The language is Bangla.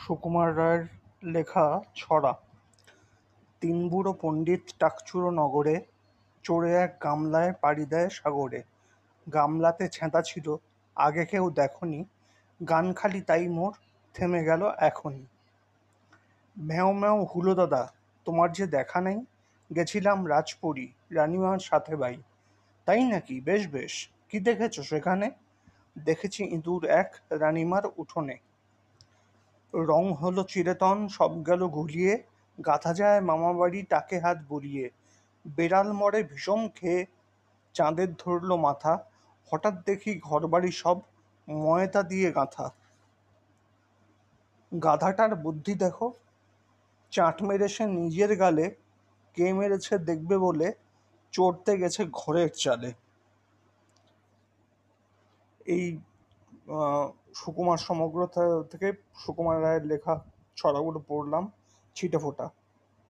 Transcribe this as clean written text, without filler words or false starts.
সুকুমার রায়ের লেখা ছড়া। তিন বুড়ো পণ্ডিত টাকচুরো নগরে, চড়ে এক গামলায় পাড়ি দেয় সাগরে। গামলাতে ছেঁদা ছিল, আগে কেউ দেখনি, গান খালি তাই মোর থেমে গেল এখনই। ম্যাও ম্যাও হুলো দাদা, তোমার যে দেখা নেই, গেছিলাম রাজপুরী, রানীমার সাথে ভাই। তাই নাকি? বেশ বেশ, কি দেখেছো সেখানে? দেখেছি ইঁদুর এক রানীমার উঠোনে। রং হলো চিড়েতন, সব গেল গুলিয়ে, গাঁথা যায় মামাবাড়ি টাকে হাত বুলিয়ে। বেড়াল মরে ভীষণ খেয়ে, চাঁদের ধরল মাথা, হঠাৎ দেখি ঘরবাড়ি সব ময়দা দিয়ে গাঁথা। গাধাটার বুদ্ধি দেখো, চাট মেরে সে নিজের গালে, কে মেরেছে দেখবে বলে চড়তে গেছে ঘরের চালে। এই সুকুমার সমগ্র থেকে সুকুমার রায়ের লেখা ছড়াগুলো পড়লাম, ছিটেফোঁটা।